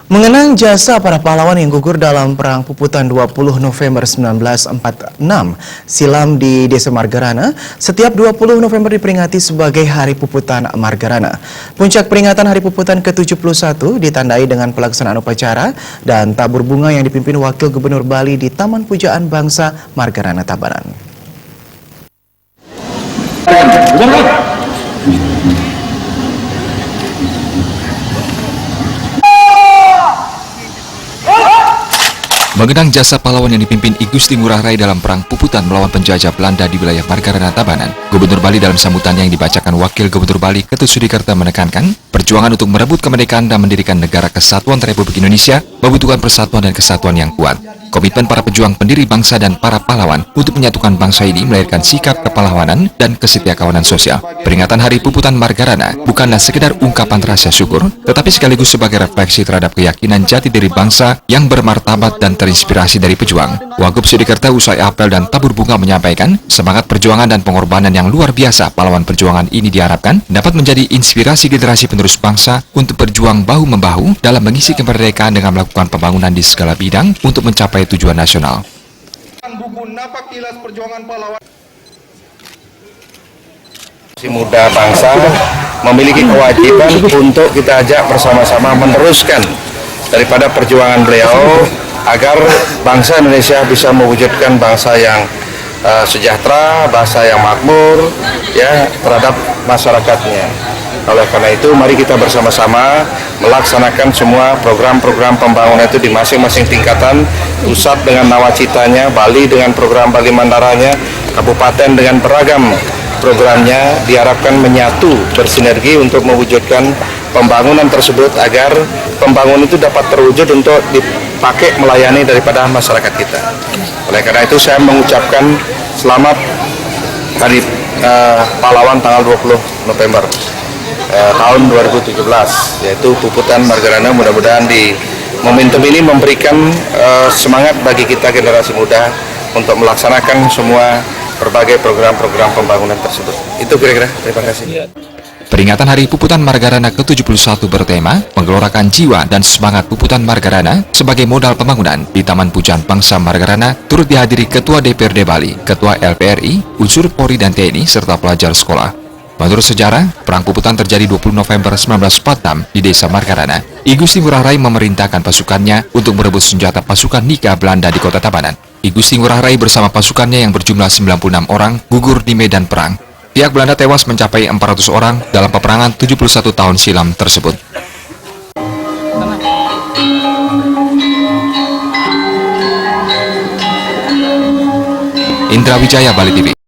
Mengenang jasa para pahlawan yang gugur dalam Perang Puputan 20 November 1946 silam di Desa Margarana, setiap 20 November diperingati sebagai Hari Puputan Margarana. Puncak peringatan Hari Puputan ke-71 ditandai dengan pelaksanaan upacara dan tabur bunga yang dipimpin Wakil Gubernur Bali di Taman Pujaan Bangsa Margarana Tabanan. Mengenang jasa pahlawan yang dipimpin I Gusti Ngurah Rai dalam Perang Puputan melawan penjajah Belanda di wilayah Margarana Tabanan, Gubernur Bali dalam sambutannya yang dibacakan Wakil Gubernur Bali Ketut Sudikerta menekankan, perjuangan untuk merebut kemerdekaan dan mendirikan negara kesatuan Republik Indonesia membutuhkan persatuan dan kesatuan yang kuat. Komitmen para pejuang pendiri bangsa dan para pahlawan untuk menyatukan bangsa ini melahirkan sikap kepahlawanan dan kesetiakawanan sosial. Peringatan Hari Puputan Margarana bukanlah sekedar ungkapan rasa syukur, tetapi sekaligus sebagai refleksi terhadap keyakinan jati diri bangsa yang bermartabat dan terinspirasi dari pejuang. Wagub Sudikerta usai apel dan tabur bunga menyampaikan, semangat perjuangan dan pengorbanan yang luar biasa pahlawan perjuangan ini diharapkan dapat menjadi inspirasi generasi penerus bangsa untuk berjuang bahu-membahu dalam mengisi kemerdekaan dengan melakukan pembangunan di segala bidang untuk mencapai tujuan nasional. Buku Napak Tilas Perjuangan Pahlawan. Si muda bangsa memiliki kewajiban untuk kita ajak bersama-sama meneruskan daripada perjuangan beliau agar bangsa Indonesia bisa mewujudkan bangsa yang sejahtera, bangsa yang makmur ya terhadap masyarakatnya. Oleh karena itu, mari kita bersama-sama melaksanakan semua program-program pembangunan itu di masing-masing tingkatan, pusat dengan nawacitanya, Bali dengan program Bali Mandaranya, kabupaten dengan beragam programnya, diharapkan menyatu bersinergi untuk mewujudkan pembangunan tersebut agar pembangunan itu dapat terwujud untuk dipakai melayani daripada masyarakat kita. Oleh karena itu, saya mengucapkan selamat Hari Pahlawan tanggal 20 November tahun 2017, yaitu Puputan Margarana. Mudah-mudahan di momentum ini memberikan semangat bagi kita generasi muda untuk melaksanakan semua berbagai program-program pembangunan tersebut. Itu kira-kira. Terima kasih. Peringatan Hari Puputan Margarana ke-71 bertema menggelorakan jiwa dan semangat Puputan Margarana sebagai modal pembangunan di Taman Pujaan Bangsa Margarana turut dihadiri Ketua DPRD Bali, Ketua LPRI, unsur Polri dan TNI, serta pelajar sekolah. Menurut sejarah, Perang Puputan terjadi 20 November 1946 di Desa Margarana. I Gusti Ngurah Rai memerintahkan pasukannya untuk merebut senjata pasukan Nika Belanda di kota Tabanan. I Gusti Ngurah Rai bersama pasukannya yang berjumlah 96 orang gugur di medan perang. Pihak Belanda tewas mencapai 400 orang dalam peperangan 71 tahun silam tersebut. Indra Wijaya, Bali TV.